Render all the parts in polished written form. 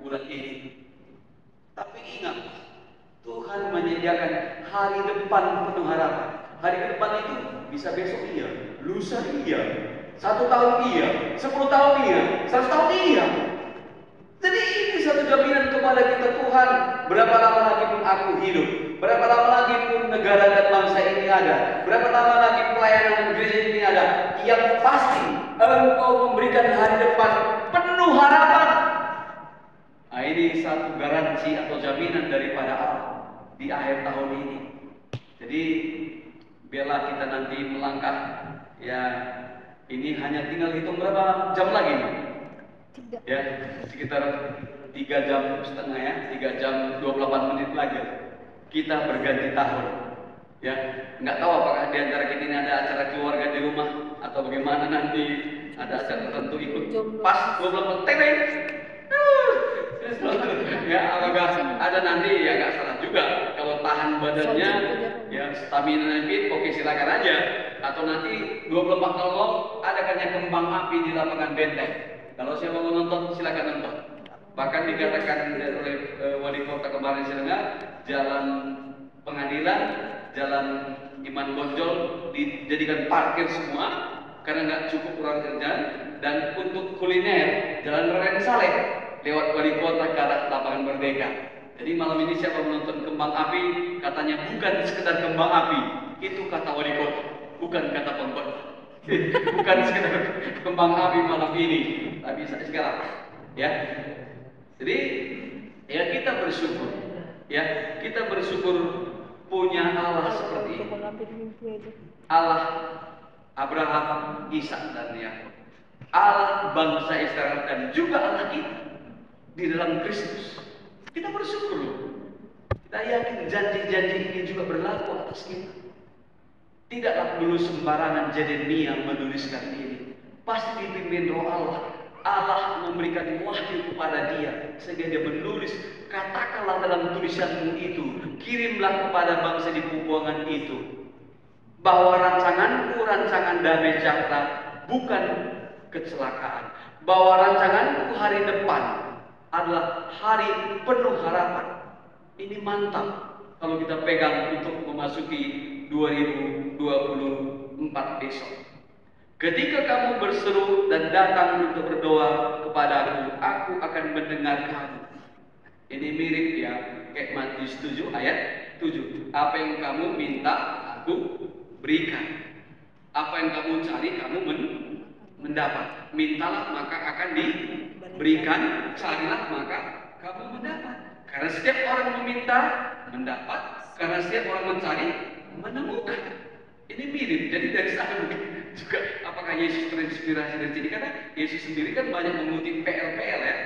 bulan ini. Tapi ingat, Tuhan menyediakan hari depan penuh harapan. Hari depan itu bisa besok iya, lusa iya, 1 tahun iya, 10 tahun iya, 100 tahun iya. Jadi ini satu jaminan kepada kita, Tuhan, berapa lama lagi pun aku hidup, berapa lama lagi pun negara dan bangsa ini ada, berapa lama lagi pelayanan gereja ini ada, yang pasti Engkau memberikan hari depan penuh harapan. Nah, ini satu garansi atau jaminan daripada Allah di akhir tahun ini. Jadi biarlah kita nanti melangkah, ya ini hanya tinggal hitung berapa jam lagi nih? Ya, sekitar 3,5 jam ya, 3 jam 28 menit lagi kita berganti tahun. Ya, nggak tahu apakah di antara kita ini ada acara keluarga di rumah atau bagaimana, nanti ada acara tertentu ikut pas 28 teneng. Ya, apakah ada nanti, ya nggak salah juga kalau tahan badannya, ya stamina fit, oke silakan aja. Atau nanti 24.00 adakannya kembang api di lapangan benteng. Kalau siapa mau nonton, silakan nonton. Bahkan dikatakan oleh wali kota kemarin Serengat, jalan Pengadilan, jalan Iman Bonjol dijadikan parkir semua karena nggak cukup orang kerja. Dan untuk kuliner, jalan Raden Saleh lewat wali kota ke arah lapangan Merdeka. Jadi malam ini siapa menonton kembang api, katanya bukan sekedar kembang api, itu kata wali kota, bukan kata pembuat. Bukan sekedar kembang api malam ini, tapi sekarang, ya. Jadi, ya kita bersyukur, ya kita bersyukur punya Allah seperti ini. Allah Abraham, Ishak dan Yakub, Allah bangsa Israel dan juga Allah kita di dalam Kristus. Kita bersyukur loh. Kita yakin janji-janji ini juga berlaku atas kita. Tidaklah dulu sembarangan Yeremia menuliskan ini. Pasti dipimpin Roh Allah. Allah memberikan wahyu kepada dia sehingga dia menulis, katakanlah dalam tulisanmu itu, kirimlah kepada bangsa di pebuangan itu, bahwa rancanganku rancangan damai sejahtera, bukan kecelakaan. Bahwa rancanganku hari depan adalah hari penuh harapan. Ini mantap kalau kita pegang untuk memasuki 2024 besok. Ketika kamu berseru dan datang untuk berdoa kepadaku, aku akan mendengar kamu. Ini mirip ya, kayak Matius 7 ayat 7. Apa yang kamu minta, aku berikan. Apa yang kamu cari, kamu mendapat. Mintalah maka akan diberikan, carilah maka kamu mendapat. Karena setiap orang meminta, mendapat. Karena setiap orang mencari, menemukan. Ini mirip. Jadi dari sana juga apakah Yesus terinspirasi dari sini? Karena Yesus sendiri kan banyak mengutip PL-PL ya.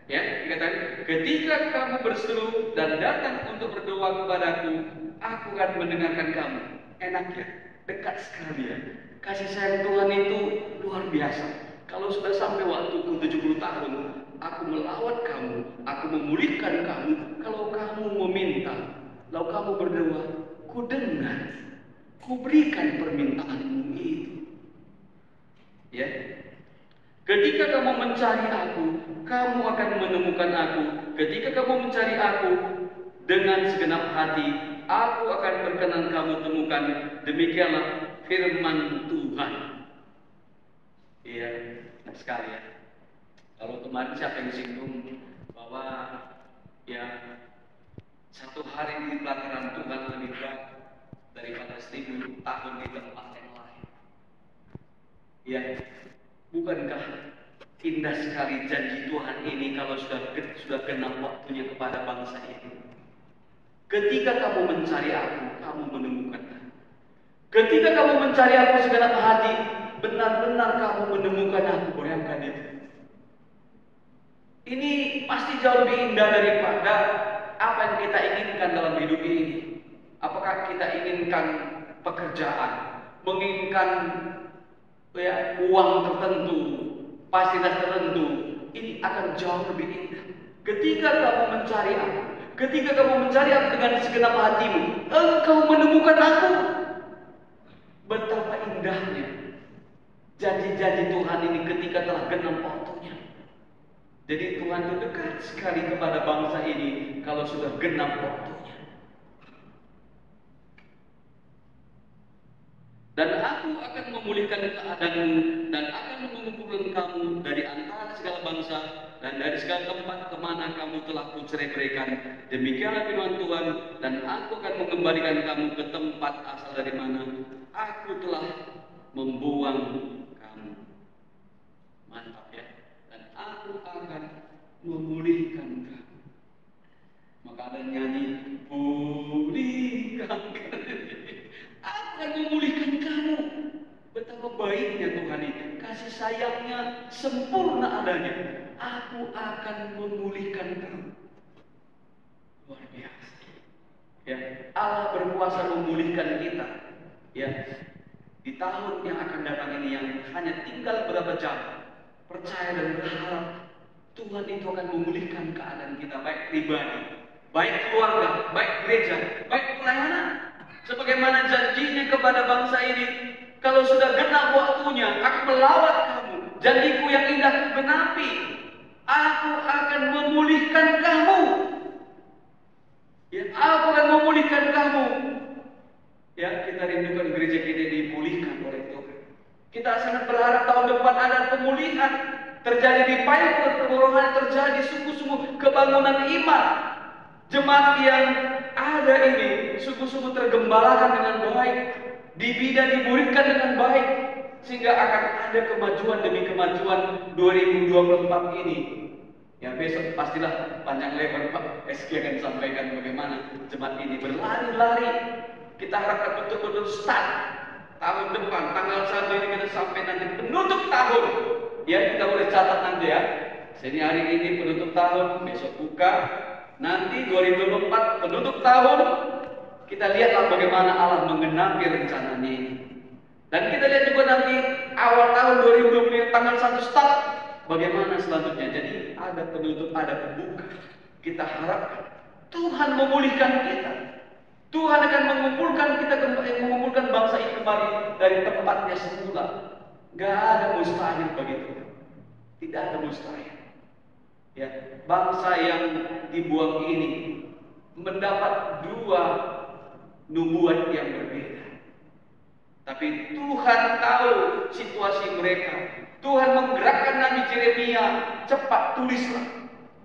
Ya, dikatakan ketika kamu berseru dan datang untuk berdoa kepadaku, aku akan mendengarkan kamu. Enak ya, dekat sekali ya. Kasih sayang Tuhan itu luar biasa. Kalau sudah sampai waktuku 70 tahun, aku melawat kamu, aku memulihkan kamu. Kalau kamu meminta, lalu kamu berdoa, ku dengar, ku berikan permintaanmu itu. Ya, ketika kamu mencari aku, kamu akan menemukan aku. Ketika kamu mencari aku dengan segenap hati, aku akan berkenan kamu temukan. Demikianlah firman Tuhan. Iya, sekali ya. Kalau kemarin siapa yang singgung bahwa ya 1 hari di pelataran Tuhan lebih berat daripada 1000 tahun di tempat yang lain. Ya, bukankah indah sekali janji Tuhan ini kalau sudah genap waktunya kepada bangsa ini? Ketika kamu mencari aku, kamu menemukan aku. Ketika kamu mencari aku segenap hati, benar-benar kamu menemukan aku. Bayangkan itu. Ini pasti jauh lebih indah daripada apa yang kita inginkan dalam hidup ini. Apakah kita inginkan pekerjaan, menginginkan ya, uang tertentu, fasilitas tertentu, ini akan jauh lebih indah. Ketika kamu mencari aku, ketika kamu mencari aku dengan segenap hatimu, engkau menemukan aku. Betapa indahnya janji-janji Tuhan ini ketika telah genap waktunya. Jadi Tuhan itu dekat sekali kepada bangsa ini kalau sudah genap waktunya. Dan aku akan memulihkan keadaanmu dan akan mengumpulkan kamu dari antara segala bangsa dan dari segala tempat kemana kamu telah kucerai-beraikan. Demikianlah firman Tuhan, dan aku akan mengembalikan kamu ke tempat asal dari mana aku telah membuang kamu. Mantap ya. Dan aku akan memulihkan kamu. Maka ada nyanyi, pulihkan kamu. Aku akan memulihkan kamu. Betapa baiknya Tuhan ini, kasih sayangnya sempurna adanya. Aku akan memulihkan kamu. Luar biasa. Ya, Allah berkuasa memulihkan kita. Ya, di tahun yang akan datang ini yang hanya tinggal berapa jam, percaya dan berharap Tuhan itu akan memulihkan keadaan kita, baik pribadi, baik keluarga, baik gereja, baik pelayanan. Sebagaimana janjinya kepada bangsa ini, kalau sudah genap waktunya, aku melawat kamu. Janjiku yang indah genapi. Aku akan memulihkan kamu. Ya, aku akan memulihkan kamu. Ya, kita rindukan gereja kita dipulihkan oleh Tuhan. Kita sangat berharap tahun depan ada pemulihan terjadi di payung rohani, terjadi sungguh-sungguh kebangunan iman. Jemaat yang ada ini sungguh-sungguh tergembalakan dengan baik, dibidan dimuridkan dengan baik, sehingga akan ada kemajuan demi kemajuan 2024 ini. Ya, besok pastilah panjang lebar Pak SK akan sampaikan bagaimana jemaat ini berlari-lari. Kita harapkan betul-betul start tahun depan, tanggal 1 ini kita sampai nanti penutup tahun. Ya, kita boleh catat nanti ya. Sini hari ini penutup tahun, besok buka. Nanti 2024 penutup tahun, kita lihatlah bagaimana Allah menggenapi rencananya ini. Dan kita lihat juga nanti awal tahun 2020 tanggal 1 start, bagaimana selanjutnya. Jadi ada penutup, ada pembuka. Kita harapkan Tuhan memulihkan kita. Tuhan akan mengumpulkan kita kembali, mengumpulkan bangsa ini kembali dari tempatnya semula. Gak ada mustahil bagi Tuhan. Tidak ada mustahil. Ya, bangsa yang dibuang ini mendapat dua nubuat yang berbeda. Tapi Tuhan tahu situasi mereka. Tuhan menggerakkan Nabi Yeremia, cepat tulislah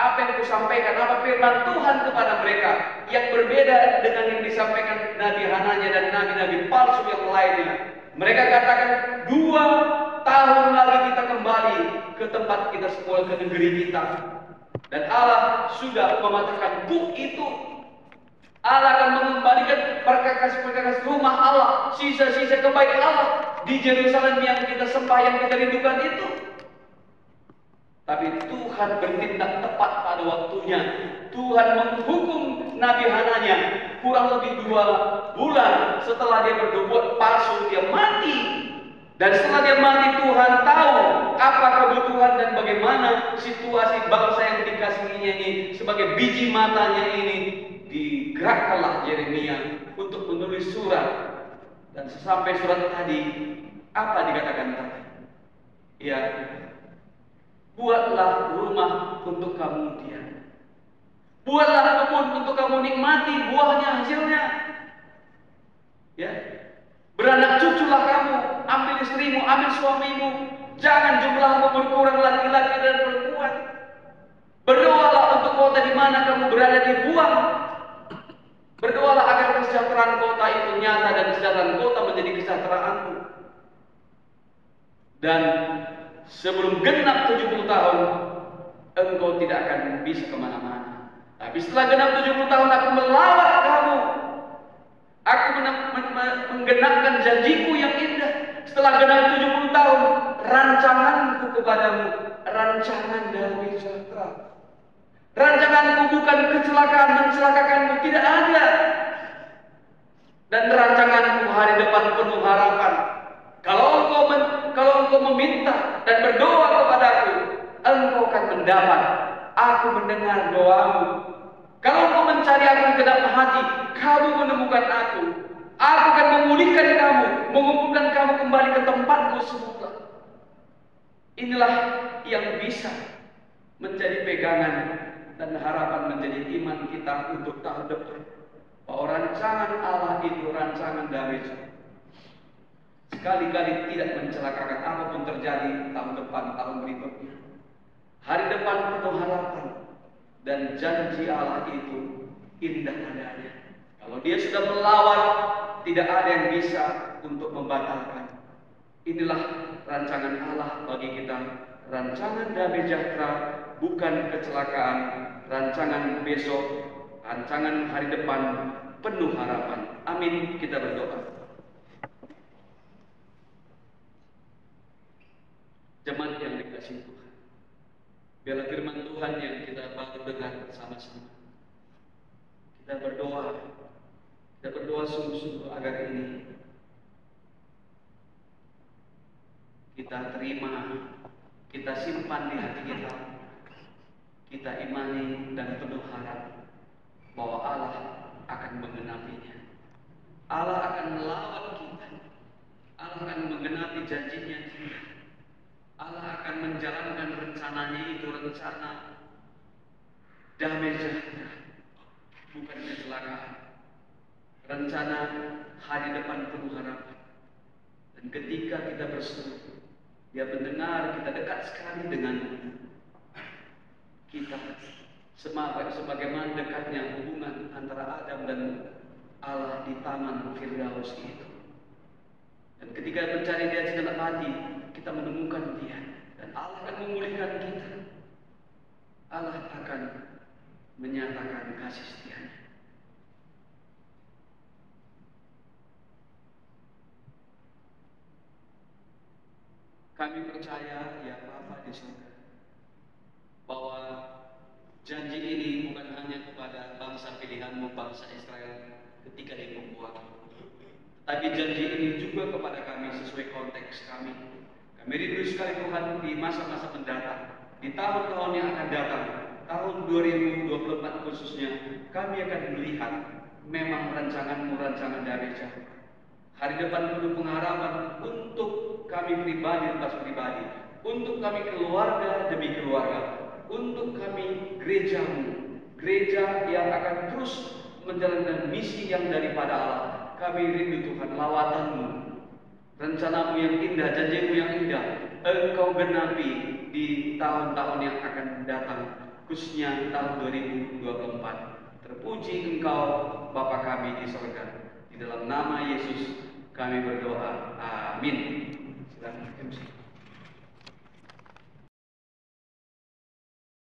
apa yang kusampaikan, apa firman Tuhan kepada mereka, yang berbeda dengan yang disampaikan Nabi Hananya dan nabi-nabi palsu yang lainnya. Mereka katakan 2 tahun lagi kita kembali ke tempat kita semula, ke negeri kita. Dan Allah sudah mematakan buk itu. Allah akan mengembalikan perkakas-perkakas rumah Allah, sisa-sisa kebaikan Allah di Yerusalem yang kita sembah, yang kita rindukan itu. Tapi Tuhan bertindak tepat pada waktunya. Tuhan menghukum Nabi Hananya kurang lebih 2 bulan setelah dia berbuat palsu, dia mati. Dan setelah dia mati, Tuhan tahu apa kebutuhan dan bagaimana situasi bangsa yang dikasihinya ini. Sebagai biji matanya ini, digerakkanlah Yeremia untuk menulis surat. Dan sesampai surat tadi, apa dikatakan tadi? Ya, buatlah rumah untuk kamu diam. Buatlah kebun untuk kamu nikmati buahnya, hasilnya. Ya, beranak cuculah kamu, ambil istrimu, ambil suamimu. Jangan jumlahmu berkurang laki-laki dan perempuan. Berdoalah untuk kota di mana kamu berada dibuang. Berdoalah agar kesejahteraan kota itu nyata dan kesejahteraan kota menjadi kesejahteraanmu. Dan sebelum genap 70 tahun, engkau tidak akan bisa kemana-mana. Tapi setelah genap 70 tahun, aku melawat kamu. Aku menggenapkan janjiku yang indah. Setelah genap 70 tahun, rancanganku kepadamu, rancangan damai sejahtera. Rancanganku bukan kecelakaan, mencelakakanmu, tidak ada. Dan rancanganku hari depan penuh harapan. Kalau engkau meminta dan berdoa kepadaku, engkau akan mendapat. Aku mendengar doamu. Kalau engkau mencari aku dengan genap hati, kamu menemukan aku. Aku akan memulihkan kamu, mengumpulkan kamu kembali ke tempatmu semula. Inilah yang bisa menjadi pegangan dan harapan menjadi iman kita untuk tahun depan. Bahwa rancangan Allah itu rancangan damai. Sekali-kali tidak mencelakakan apapun terjadi tahun depan, tahun berikutnya. Hari depan penuh harapan dan janji Allah itu indah adanya. Kalau Dia sudah melawan, tidak ada yang bisa untuk membatalkan. Inilah rancangan Allah bagi kita, rancangan damai sejahtera, bukan kecelakaan, rancangan besok, rancangan hari depan penuh harapan. Amin. Kita berdoa. Jemaat yang dikasihi Tuhan, biarlah firman Tuhan yang kita baru dengar bersama-sama, kita berdoa sungguh-sungguh agar ini kita terima, kita simpan di hati kita imani dan penuh harap bahwa Allah akan menggenapinya. Allah akan melawat kita, Allah akan menggenapi janjinya kita. Allah akan menjalankan rencananya itu, rencana damai sejahtera, bukan kecelakaan. Rencana hari depan penuh harapan. Dan ketika kita berseru, Dia mendengar kita dekat sekali dengan kita. Sebagaimana dekatnya hubungan antara Adam dan Allah di Taman Firdaus itu. Dan ketika mencari Dia segenap hati, kita menemukan Dia, dan Allah akan memulihkan kita. Allah akan menyatakan kasih setia-Nya. Kami percaya, ya Bapa di surga, bahwa janji ini bukan hanya kepada bangsa pilihan-Mu, bangsa Israel ketika Dia membuat, tapi janji ini juga kepada kami sesuai konteks kami. Kami rindu sekali Tuhan di masa-masa mendatang, di tahun-tahun yang akan datang, tahun 2024 khususnya, kami akan melihat memang rancangan-Mu rancangan damai sejahtera. Hari depan penuh pengharapan untuk kami pribadi lepas pribadi, untuk kami keluarga demi keluarga, untuk kami gereja-Mu, gereja yang akan terus menjalankan misi yang daripada Allah. Kami rindu Tuhan lawatan-Mu, rencana-Mu yang indah, janji-Mu yang indah, Engkau genapi di tahun-tahun yang akan datang, khususnya tahun 2024. Terpuji Engkau Bapa kami di surga. Di dalam nama Yesus kami berdoa. Amin. Silakan MC.